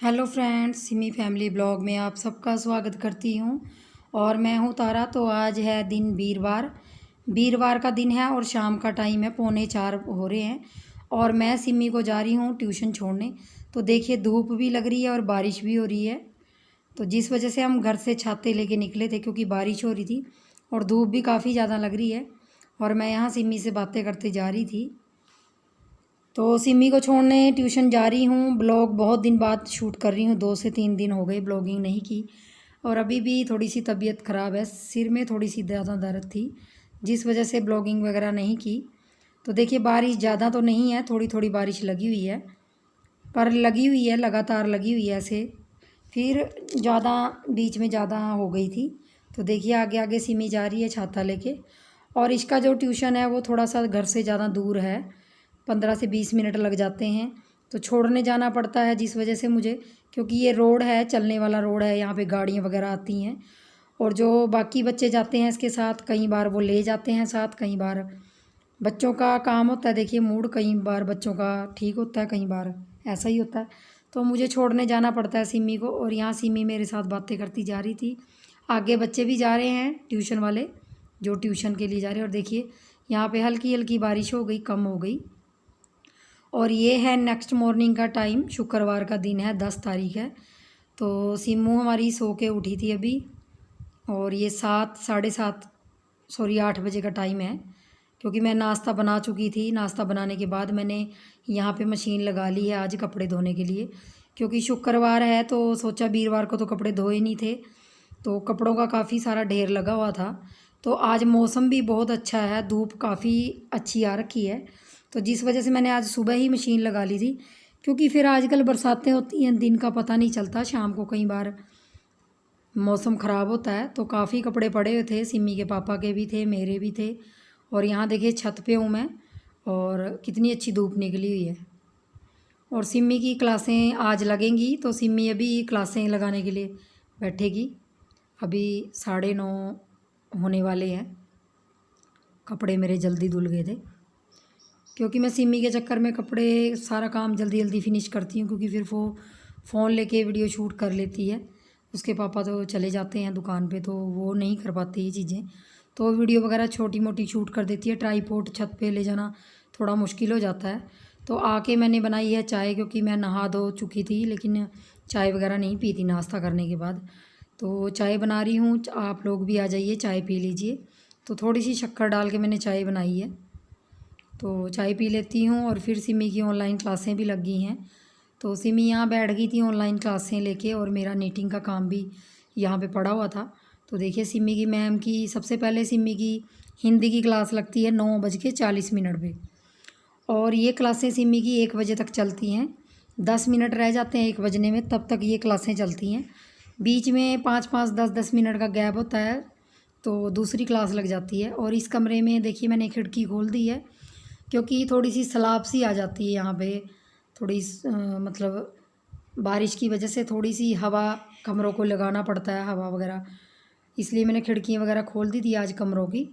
Hello friends, Simi family blog में आप सबका स्वागत करती हूँ। और मैं हूँ तारा। तो आज है दिन वीरवार का दिन है और शाम का टाइम है, 3:45 हो रहे हैं। और मैं सिमी को जा रही हूँ ट्यूशन छोड़ने। तो देखिए, धूप भी लग रही है और बारिश भी हो रही है। तो जिस वजह से हम घर से छाते लेके निकले थे, क्योंकि बारिश हो रही थी और धूप भी काफ़ी ज़्यादा लग रही है। और मैं यहाँ सिमी से बातें करते जा रही थी। तो सिमी को छोड़ने ट्यूशन जा रही हूँ। ब्लॉग बहुत दिन बाद शूट कर रही हूँ, 2 से 3 दिन हो गए ब्लॉगिंग नहीं की। और अभी भी थोड़ी सी तबीयत ख़राब है, सिर में थोड़ी सी ज़्यादा दर्द थी, जिस वजह से ब्लॉगिंग वगैरह नहीं की। तो देखिए, बारिश ज़्यादा तो नहीं है, थोड़ी थोड़ी बारिश लगी हुई है, पर लगी हुई है, लगातार लगी हुई है ऐसे। फिर ज़्यादा बीच में ज़्यादा हो गई थी। तो देखिए, आगे आगे सिमी जा रही है छाता लेके। और इसका जो ट्यूशन है वो थोड़ा सा घर से ज़्यादा दूर है, 15 से 20 मिनट लग जाते हैं। तो छोड़ने जाना पड़ता है, जिस वजह से मुझे, क्योंकि ये रोड है, चलने वाला रोड है, यहाँ पे गाड़ियाँ वगैरह आती हैं। और जो बाकी बच्चे जाते हैं इसके साथ, कई बार वो ले जाते हैं साथ, कई बार बच्चों का काम होता है। देखिए, मूड कई बार बच्चों का ठीक होता है, कई बार ऐसा ही होता है। तो मुझे छोड़ने जाना पड़ता है सिमी को। और यहाँ सिमी मेरे साथ बातें करती जा रही थी। आगे बच्चे भी जा रहे हैं ट्यूशन वाले, जो ट्यूशन के लिए जा रहे हैं। और देखिए, यहाँ पे हल्की हल्की बारिश हो गई, कम हो गई। और ये है नेक्स्ट मॉर्निंग का टाइम, शुक्रवार का दिन है, 10 तारीख है। तो सिमू हमारी सो के उठी थी अभी। और ये 7, साढ़े 7, सॉरी 8 बजे का टाइम है, क्योंकि मैं नाश्ता बना चुकी थी। नाश्ता बनाने के बाद मैंने यहाँ पे मशीन लगा ली है आज कपड़े धोने के लिए, क्योंकि शुक्रवार है तो सोचा वीरवार को तो कपड़े धोए नहीं थे, तो कपड़ों का काफ़ी सारा ढेर लगा हुआ था। तो आज मौसम भी बहुत अच्छा है, धूप काफ़ी अच्छी आ रखी है। तो जिस वजह से मैंने आज सुबह ही मशीन लगा ली थी, क्योंकि फिर आजकल बरसातें होती हैं, दिन का पता नहीं चलता, शाम को कई बार मौसम ख़राब होता है। तो काफ़ी कपड़े पड़े हुए थे, सिमी के पापा के भी थे, मेरे भी थे। और यहाँ देखिए, छत पे हूँ मैं, और कितनी अच्छी धूप निकली हुई है। और सिमी की क्लासें आज लगेंगी, तो सिमी अभी क्लासें लगाने के लिए बैठेगी। अभी 9:30 होने वाले हैं। कपड़े मेरे जल्दी धुल गए थे, क्योंकि मैं सिमी के चक्कर में कपड़े सारा काम जल्दी जल्दी फिनिश करती हूँ, क्योंकि फिर वो फ़ोन लेके वीडियो शूट कर लेती है। उसके पापा तो चले जाते हैं दुकान पे, तो वो नहीं कर पाते ये चीज़ें। तो वीडियो वगैरह छोटी मोटी शूट कर देती है। ट्राईपोड छत पे ले जाना थोड़ा मुश्किल हो जाता है। तो आके मैंने बनाई है चाय, क्योंकि मैं नहा धो चुकी थी, लेकिन चाय वगैरह नहीं पी थी नाश्ता करने के बाद। तो चाय बना रही हूँ, आप लोग भी आ जाइए, चाय पी लीजिए। तो थोड़ी सी शक्कर डाल के मैंने चाय बनाई है, तो चाय पी लेती हूँ। और फिर सिमी की ऑनलाइन क्लासें भी लग गई हैं। तो सिमी यहाँ बैठ गई थी ऑनलाइन क्लासें लेके, और मेरा नीटिंग का काम भी यहाँ पे पड़ा हुआ था। तो देखिए, सिमी की मैम की, सबसे पहले सिमी की हिंदी की क्लास लगती है 9:40 पे। और ये क्लासें सिमी की 1 बजे तक चलती हैं। 10 मिनट रह जाते हैं 1 बजने में, तब तक ये क्लासें चलती हैं। बीच में 5-5, 10-10 मिनट का गैप होता है, तो दूसरी क्लास लग जाती है। और इस कमरे में देखिए, मैंने खिड़की खोल दी है, क्योंकि थोड़ी सी सलाब सी आ जाती है यहाँ पे, थोड़ी मतलब बारिश की वजह से थोड़ी सी हवा कमरों को लगाना पड़ता है, हवा वगैरह। इसलिए मैंने खिड़कियाँ वगैरह खोल दी थी आज कमरों की,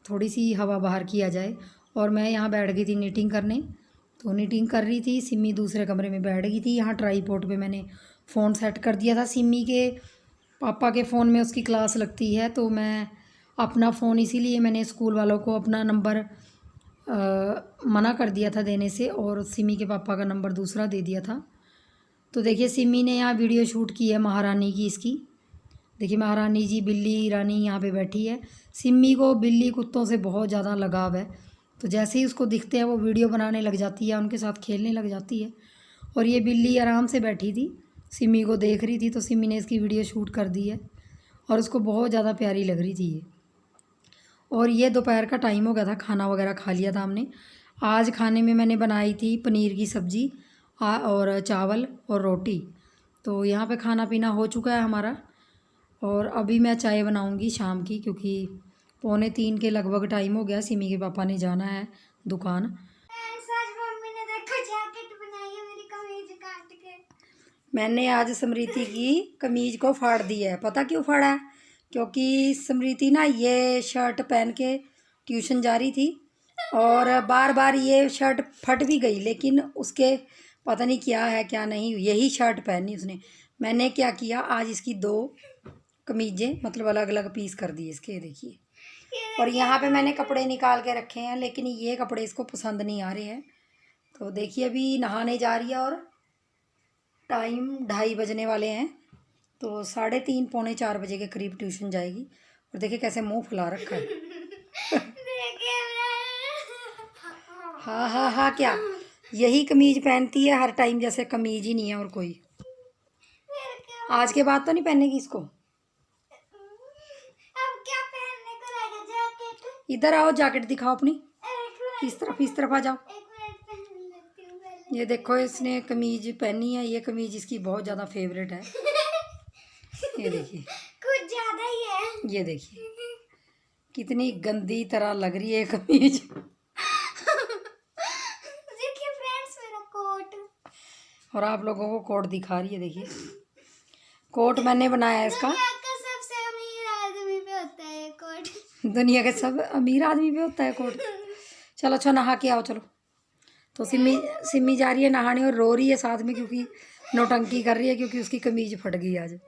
थोड़ी सी हवा बाहर की आ जाए। और मैं यहाँ बैठ गई थी नीटिंग करने। तो नीटिंग कर रही थी, सिमी दूसरे कमरे में बैठ गई थी। यहाँ ट्राईपोड पे मैंने फ़ोन सेट कर दिया था। सिमी के पापा के फ़ोन में उसकी क्लास लगती है, तो मैं अपना फ़ोन, इसीलिए मैंने स्कूल वालों को अपना नंबर मना कर दिया था देने से, और सिमी के पापा का नंबर दूसरा दे दिया था। तो देखिए, सिमी ने यहाँ वीडियो शूट की है महारानी की इसकी। देखिए, महारानी जी, बिल्ली रानी यहाँ पे बैठी है। सिमी को बिल्ली कुत्तों से बहुत ज़्यादा लगाव है, तो जैसे ही उसको दिखते हैं वो वीडियो बनाने लग जाती है, उनके साथ खेलने लग जाती है। और ये बिल्ली आराम से बैठी थी, सिमी को देख रही थी, तो सिमी ने इसकी वीडियो शूट कर दी है, और उसको बहुत ज़्यादा प्यारी लग रही थी ये। और ये दोपहर का टाइम हो गया था, खाना वगैरह खा लिया था हमने। आज खाने में मैंने बनाई थी पनीर की सब्ज़ी और चावल और रोटी। तो यहाँ पे खाना पीना हो चुका है हमारा। और अभी मैं चाय बनाऊँगी शाम की, क्योंकि 2:45 के लगभग टाइम हो गया। सिमी के पापा ने जाना है दुकान। मम्मी ने देखो जैकेट बनाई है मेरी कमीज काट के। मैंने आज स्मृति की कमीज को फाड़ दिया है। पता क्यों फाड़ा है? क्योंकि स्मृति ना ये शर्ट पहन के ट्यूशन जा रही थी, और बार बार ये शर्ट फट भी गई, लेकिन उसके पता नहीं क्या है क्या नहीं, यही शर्ट पहनी उसने। मैंने क्या किया, आज इसकी 2 कमीज़ें मतलब अलग अलग पीस कर दिए इसके, देखिए। और यहाँ पे मैंने कपड़े निकाल के रखे हैं, लेकिन ये कपड़े इसको पसंद नहीं आ रहे हैं। तो देखिए अभी नहाने जा रही है और टाइम 2:30 बजने वाले हैं। तो 3:30 पौने 4 बजे के करीब ट्यूशन जाएगी। और देखिए कैसे मुंह फुला रखा है। हाँ हाँ हाँ, क्या यही कमीज पहनती है हर टाइम, जैसे कमीज ही नहीं है और कोई। आज के बाद तो नहीं पहनेगी इसको। अब क्या पहनने को रहेगा? जैकेट। इधर आओ, जैकेट दिखाओ अपनी। इस तरफ आ जाओ। ये देखो इसने कमीज पहनी है, ये कमीज इसकी बहुत ज़्यादा फेवरेट है। ये देखिए कुछ ज़्यादा ही है। ये देखिए कितनी गंदी तरह लग रही है कमीज। देखिए फ्रेंड्स मेरा कोट। और आप लोगों को कोट दिखा रही है, देखिए कोट मैंने बनाया है इसका। दुनिया का सबसे अमीर आदमी पे होता है कोट। दुनिया के सब अमीर आदमी पे होता है कोट। चलो अच्छा नहा के आओ चलो। तो सिमी जा रही है नहाने और रो रही है साथ में, क्योंकि नौटंकी कर रही है, क्योंकि उसकी कमीज फट गई आज।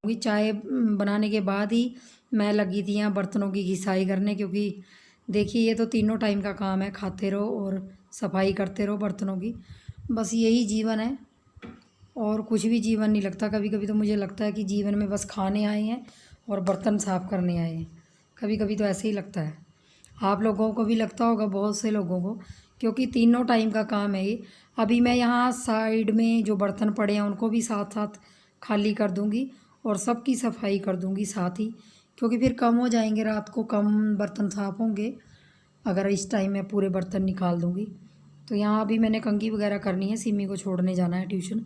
चाय बनाने के बाद ही मैं लगी थी यहाँ बर्तनों की घिसाई करने, क्योंकि देखिए ये तो तीनों टाइम का काम है, खाते रहो और सफाई करते रहो बर्तनों की। बस यही जीवन है और कुछ भी जीवन नहीं लगता। कभी कभी तो मुझे लगता है कि जीवन में बस खाने आए हैं और बर्तन साफ़ करने आए हैं। कभी कभी तो ऐसे ही लगता है। आप लोगों को भी लगता होगा, बहुत से लोगों को, क्योंकि तीनों टाइम का काम है ये। अभी मैं यहाँ साइड में जो बर्तन पड़े हैं उनको भी साथ साथ खाली कर दूँगी और सबकी सफाई कर दूँगी साथ ही, क्योंकि फिर कम हो जाएंगे, रात को कम बर्तन साफ़ होंगे अगर इस टाइम मैं पूरे बर्तन निकाल दूँगी। तो यहाँ अभी मैंने कंघी वगैरह करनी है, सिमी को छोड़ने जाना है ट्यूशन।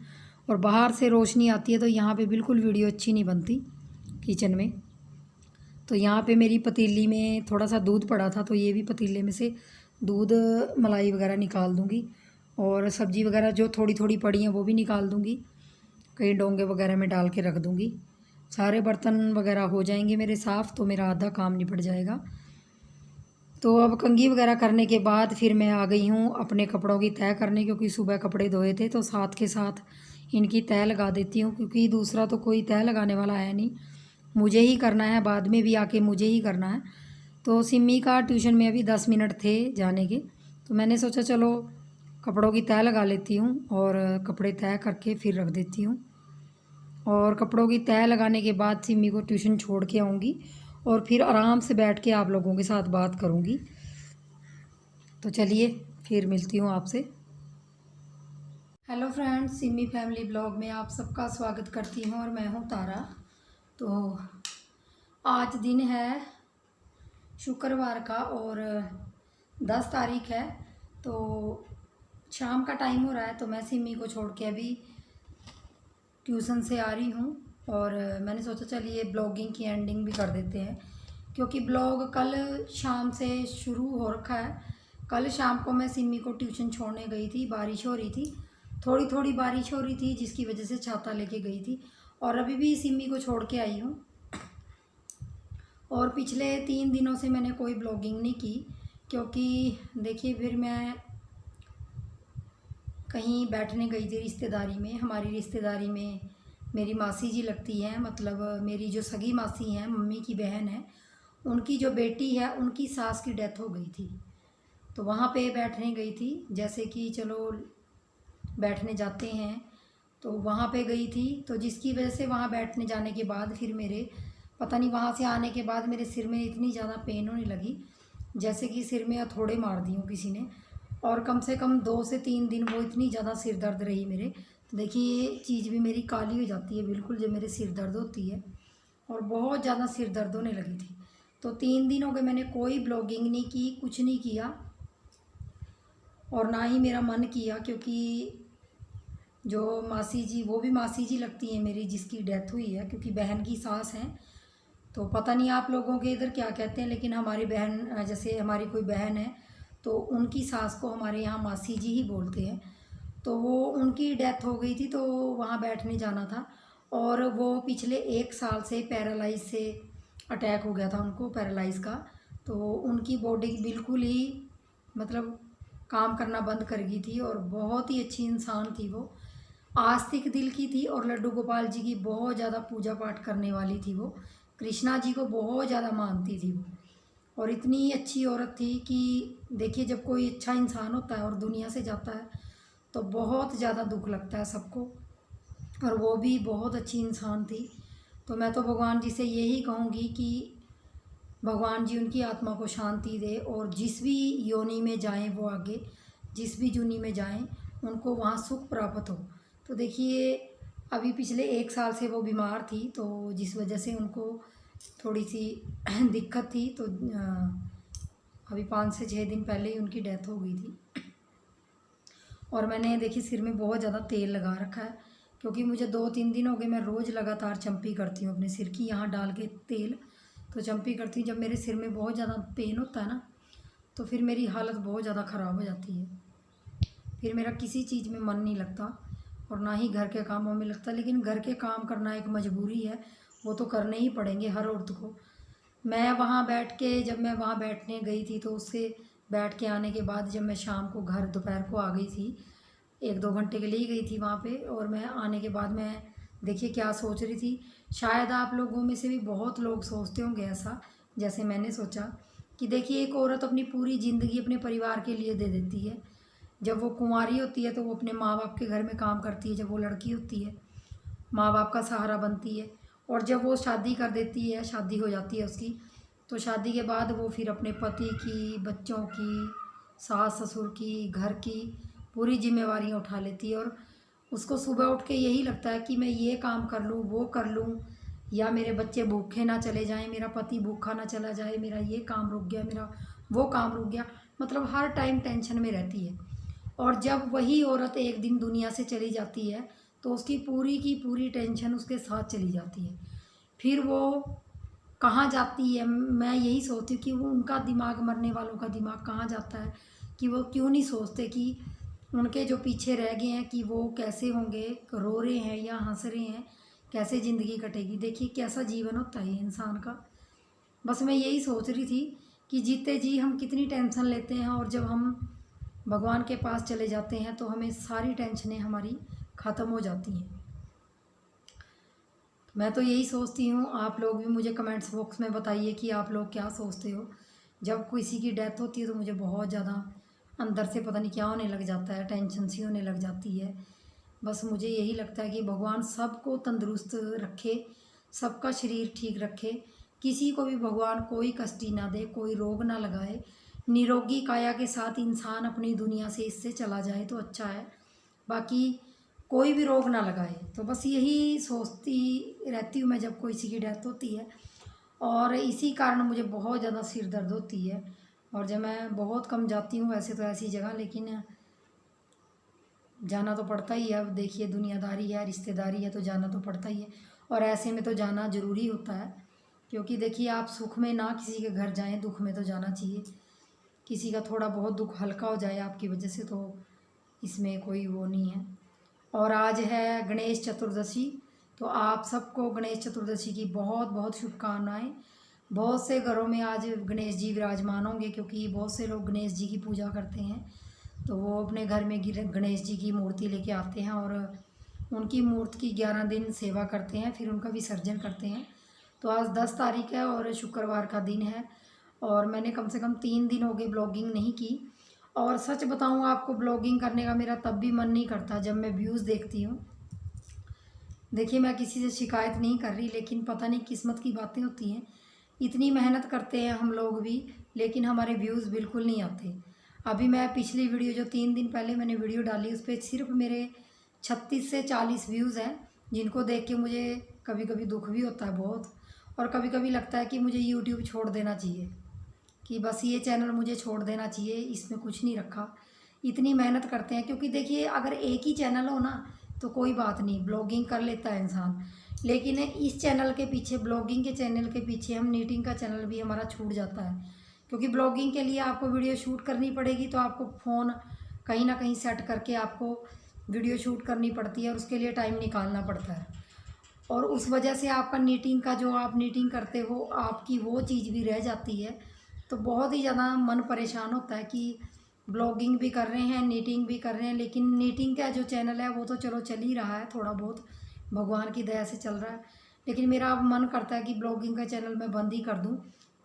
और बाहर से रोशनी आती है तो यहाँ पे बिल्कुल वीडियो अच्छी नहीं बनती किचन में। तो यहाँ पे मेरी पतीली में थोड़ा सा दूध पड़ा था, तो ये भी पतीले में से दूध मलाई वगैरह निकाल दूँगी। और सब्ज़ी वगैरह जो थोड़ी थोड़ी पड़ी हैं वो भी निकाल दूँगी, कई डोंगे वगैरह में डाल के रख दूँगी। सारे बर्तन वगैरह हो जाएंगे मेरे साफ़, तो मेरा आधा काम निपट जाएगा। तो अब कंघी वगैरह करने के बाद फिर मैं आ गई हूँ अपने कपड़ों की तह करने, क्योंकि सुबह कपड़े धोए थे तो साथ के साथ इनकी तह लगा देती हूँ, क्योंकि दूसरा तो कोई तह लगाने वाला है नहीं, मुझे ही करना है, बाद में भी आके मुझे ही करना है। तो सिमी का ट्यूशन में अभी 10 मिनट थे जाने के, तो मैंने सोचा चलो कपड़ों की तह लगा लेती हूँ और कपड़े तह करके फिर रख देती हूँ। और कपड़ों की तह लगाने के बाद सिमी को ट्यूशन छोड़ के आऊँगी और फिर आराम से बैठ के आप लोगों के साथ बात करूँगी। तो चलिए फिर मिलती हूँ आपसे। Hello friends, Simi family blog में आप सबका स्वागत करती हूँ और मैं हूँ तारा। तो आज दिन है शुक्रवार का और 10 तारीख है। तो शाम का टाइम हो रहा है, तो मैं सिमी को छोड़ के अभी ट्यूशन से आ रही हूँ और मैंने सोचा चलिए ब्लॉगिंग की एंडिंग भी कर देते हैं, क्योंकि ब्लॉग कल शाम से शुरू हो रखा है। कल शाम को मैं सिमी को ट्यूशन छोड़ने गई थी, बारिश हो रही थी, थोड़ी थोड़ी बारिश हो रही थी, जिसकी वजह से छाता लेके गई थी। और अभी भी सिमी को छोड़ के आई हूँ। और पिछले 3 दिनों से मैंने कोई ब्लॉगिंग नहीं की, क्योंकि देखिए फिर मैं कहीं बैठने गई थी रिश्तेदारी में। हमारी रिश्तेदारी में मेरी मासी जी लगती हैं, मतलब मेरी जो सगी मासी हैं, मम्मी की बहन है, उनकी जो बेटी है उनकी सास की डेथ हो गई थी। तो वहाँ पे बैठने गई थी, जैसे कि चलो बैठने जाते हैं, तो वहाँ पे गई थी। तो जिसकी वजह से वहाँ बैठने जाने के बाद फिर मेरे पता नहीं, वहाँ से आने के बाद मेरे सिर में इतनी ज़्यादा पेन होने लगी, जैसे कि सिर में हथौड़े मार दिए किसी ने। और कम से कम 2 से 3 दिन वो इतनी ज़्यादा सिर दर्द रही मेरे। तो देखिए ये चीज़ भी मेरी काली हो जाती है बिल्कुल जब मेरे सिर दर्द होती है, और बहुत ज़्यादा सिर दर्द होने लगी थी। तो 3 दिन हो गए मैंने कोई ब्लॉगिंग नहीं की, कुछ नहीं किया, और ना ही मेरा मन किया, क्योंकि जो मासी जी, वो भी मासी जी लगती हैं मेरी, जिसकी डेथ हुई है, क्योंकि बहन की सास हैं। तो पता नहीं आप लोगों के इधर क्या कहते हैं, लेकिन हमारी बहन, जैसे हमारी कोई बहन है तो उनकी सास को हमारे यहाँ मासी जी ही बोलते हैं। तो वो उनकी डेथ हो गई थी, तो वहाँ बैठने जाना था। और वो पिछले 1 साल से पैरालाइज से अटैक हो गया था उनको, पैरालाइज का। तो उनकी बॉडी बिल्कुल ही मतलब काम करना बंद कर गई थी और बहुत ही अच्छी इंसान थी वो, आस्तिक दिल की थी और लड्डू गोपाल जी की बहुत ज़्यादा पूजा पाठ करने वाली थी वो, कृष्णा जी को बहुत ज़्यादा मानती थी वो। और इतनी अच्छी औरत थी कि देखिए जब कोई अच्छा इंसान होता है और दुनिया से जाता है तो बहुत ज़्यादा दुख लगता है सबको, और वो भी बहुत अच्छी इंसान थी। तो मैं तो भगवान जी से यही कहूँगी कि भगवान जी उनकी आत्मा को शांति दे और जिस भी योनि में जाएं वो आगे, जिस भी जूनी में जाएं उनको वहाँ सुख प्राप्त हो। तो देखिए अभी पिछले 1 साल से वो बीमार थी, तो जिस वजह से उनको थोड़ी सी दिक्कत थी, तो अभी 5 से 6 दिन पहले ही उनकी डेथ हो गई थी। और मैंने देखिए सिर में बहुत ज़्यादा तेल लगा रखा है, क्योंकि मुझे 2-3 दिन हो गए मैं रोज़ लगातार चंपी करती हूँ अपने सिर की, यहाँ डाल के तेल तो चंपी करती हूँ। जब मेरे सिर में बहुत ज़्यादा पेन होता है ना, तो फिर मेरी हालत बहुत ज़्यादा ख़राब हो जाती है, फिर मेरा किसी चीज़ में मन नहीं लगता और ना ही घर के कामों में लगता। लेकिन घर के काम करना एक मजबूरी है, वो तो करने ही पड़ेंगे हर औरत को। मैं वहाँ बैठ के, जब मैं वहाँ बैठने गई थी तो उससे बैठ के आने के बाद जब मैं शाम को घर दोपहर को आ गई थी, 1-2 घंटे के लिए ही गई थी वहाँ पे, और मैं आने के बाद मैं देखिए क्या सोच रही थी। शायद आप लोगों में से भी बहुत लोग सोचते होंगे ऐसा, जैसे मैंने सोचा कि देखिए एक औरत अपनी पूरी ज़िंदगी अपने परिवार के लिए दे देती है। जब वो कुंवारी होती है तो वो अपने माँ बाप के घर में काम करती है, जब वो लड़की होती है माँ बाप का सहारा बनती है, और जब वो शादी कर देती है, शादी हो जाती है उसकी, तो शादी के बाद वो फिर अपने पति की, बच्चों की, सास ससुर की, घर की पूरी जिम्मेवारियाँ उठा लेती है। और उसको सुबह उठ के यही लगता है कि मैं ये काम कर लूँ, वो कर लूँ, या मेरे बच्चे भूखे ना चले जाएं, मेरा पति भूखा ना चला जाए, मेरा ये काम रुक गया, मेरा वो काम रुक गया, मतलब हर टाइम टेंशन में रहती है। और जब वही औरत एक दिन दुनिया से चली जाती है तो उसकी पूरी की पूरी टेंशन उसके साथ चली जाती है। फिर वो कहाँ जाती है, मैं यही सोचती हूँ कि वो उनका दिमाग, मरने वालों का दिमाग कहाँ जाता है, कि वो क्यों नहीं सोचते कि उनके जो पीछे रह गए हैं कि वो कैसे होंगे, रो रहे हैं या हंस रहे हैं, कैसे ज़िंदगी कटेगी। देखिए कैसा जीवन होता है इंसान का। बस मैं यही सोच रही थी कि जीते जी हम कितनी टेंशन लेते हैं, और जब हम भगवान के पास चले जाते हैं तो हमें सारी टेंशनें हमारी ख़त्म हो जाती हैं। मैं तो यही सोचती हूँ, आप लोग भी मुझे कमेंट्स बॉक्स में बताइए कि आप लोग क्या सोचते हो। जब किसी की डेथ होती है तो मुझे बहुत ज़्यादा अंदर से पता नहीं क्या होने लग जाता है, टेंशन सी होने लग जाती है। बस मुझे यही लगता है कि भगवान सबको तंदुरुस्त रखे, सबका शरीर ठीक रखे, किसी को भी भगवान कोई कष्टी ना दे, कोई रोग ना लगाए। निरोगी काया के साथ इंसान अपनी दुनिया से इससे चला जाए तो अच्छा है, बाकी कोई भी रोग ना लगाए। तो बस यही सोचती रहती हूँ मैं जब कोई किसी की डेथ होती है, और इसी कारण मुझे बहुत ज़्यादा सिर दर्द होती है। और जब मैं बहुत कम जाती हूँ वैसे तो ऐसी जगह, लेकिन जाना तो पड़ता ही है। अब देखिए दुनियादारी है, रिश्तेदारी है, तो जाना तो पड़ता ही है, और ऐसे में तो जाना ज़रूरी होता है। क्योंकि देखिए आप सुख में ना किसी के घर जाएं, दुख में तो जाना चाहिए। किसी का थोड़ा बहुत दुख हल्का हो जाए आपकी वजह से, तो इसमें कोई वो नहीं है। और आज है गणेश चतुर्दशी, तो आप सबको गणेश चतुर्दशी की बहुत बहुत शुभकामनाएं। बहुत से घरों में आज गणेश जी विराजमान होंगे, क्योंकि बहुत से लोग गणेश जी की पूजा करते हैं, तो वो अपने घर में गणेश जी की मूर्ति लेके आते हैं और उनकी मूर्ति की 11 दिन सेवा करते हैं, फिर उनका विसर्जन करते हैं। तो आज 10 तारीख है और शुक्रवार का दिन है, और मैंने कम से कम 3 दिन हो गए ब्लॉगिंग नहीं की। और सच बताऊँ आपको, ब्लॉगिंग करने का मेरा तब भी मन नहीं करता जब मैं व्यूज़ देखती हूँ। देखिए मैं किसी से शिकायत नहीं कर रही, लेकिन पता नहीं किस्मत की बातें होती हैं। इतनी मेहनत करते हैं हम लोग भी, लेकिन हमारे व्यूज़ बिल्कुल नहीं आते। अभी मैं पिछली वीडियो जो 3 दिन पहले मैंने वीडियो डाली, उस पर सिर्फ मेरे 36 से 40 व्यूज़ हैं, जिनको देख के मुझे कभी कभी दुख भी होता है बहुत, और कभी कभी लगता है कि मुझे यूट्यूब छोड़ देना चाहिए, कि बस ये चैनल मुझे छोड़ देना चाहिए, इसमें कुछ नहीं रखा। इतनी मेहनत करते हैं, क्योंकि देखिए अगर एक ही चैनल हो ना तो कोई बात नहीं, ब्लॉगिंग कर लेता है इंसान, लेकिन इस चैनल के पीछे, ब्लॉगिंग के चैनल के पीछे हम नीटिंग का चैनल भी हमारा छूट जाता है। क्योंकि ब्लॉगिंग के लिए आपको वीडियो शूट करनी पड़ेगी, तो आपको फ़ोन कहीं ना कहीं सेट करके आपको वीडियो शूट करनी पड़ती है, और उसके लिए टाइम निकालना पड़ता है। और उस वजह से आपका नीटिंग का, जो आप नीटिंग करते हो, आपकी वो चीज़ भी रह जाती है। तो बहुत ही ज़्यादा मन परेशान होता है कि ब्लॉगिंग भी कर रहे हैं, नीटिंग भी कर रहे हैं। लेकिन नीटिंग का जो चैनल है वो तो चलो चल ही रहा है, थोड़ा बहुत भगवान की दया से चल रहा है। लेकिन मेरा अब मन करता है कि ब्लॉगिंग का चैनल मैं बंद ही कर दूं।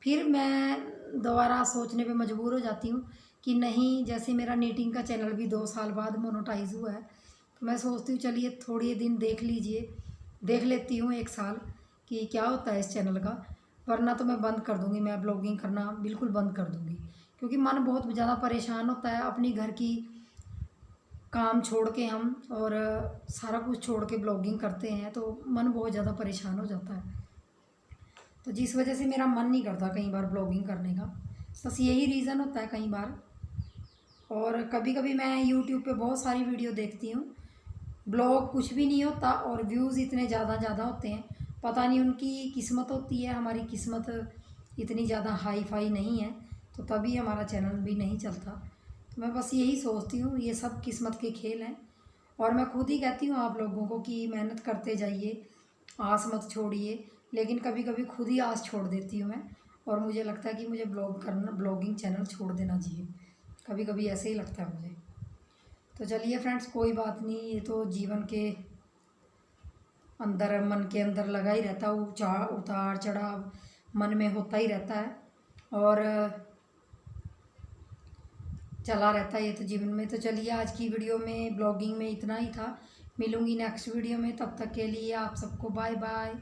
फिर मैं दोबारा सोचने पे मजबूर हो जाती हूँ कि नहीं, जैसे मेरा नीटिंग का चैनल भी 2 साल बाद मोनेटाइज हुआ है, तो मैं सोचती हूँ चलिए थोड़ी दिन देख लेती हूँ 1 साल कि क्या होता है इस चैनल का। वरना तो मैं बंद कर दूँगी, मैं ब्लॉगिंग करना बिल्कुल बंद कर दूँगी। क्योंकि मन बहुत ज़्यादा परेशान होता है, अपनी घर की काम छोड़ के हम और सारा कुछ छोड़ के ब्लॉगिंग करते हैं तो मन बहुत ज़्यादा परेशान हो जाता है। तो जिस वजह से मेरा मन नहीं करता कई बार ब्लॉगिंग करने का, बस यही रीज़न होता है कई बार। और कभी कभी मैं यूट्यूब पे बहुत सारी वीडियो देखती हूँ, ब्लॉग कुछ भी नहीं होता और व्यूज़ इतने ज़्यादा होते हैं। पता नहीं उनकी किस्मत होती है, हमारी किस्मत इतनी ज़्यादा हाई फाई नहीं है, तो तभी हमारा चैनल भी नहीं चलता। तो मैं बस यही सोचती हूँ, ये सब किस्मत के खेल हैं। और मैं खुद ही कहती हूँ आप लोगों को कि मेहनत करते जाइए, आस मत छोड़िए। लेकिन कभी कभी खुद ही आस छोड़ देती हूँ मैं, और मुझे लगता है कि मुझे ब्लॉगिंग चैनल छोड़ देना चाहिए। कभी कभी ऐसे ही लगता है मुझे। तो चलिए फ्रेंड्स, कोई बात नहीं, ये तो जीवन के अंदर, मन के अंदर लगा ही रहता है, उतार चढ़ाव मन में होता ही रहता है और चला रहता है ये तो जीवन में। तो चलिए आज की वीडियो में ब्लॉगिंग में इतना ही था। मिलूँगी नेक्स्ट वीडियो में, तब तक के लिए आप सबको बाय बाय।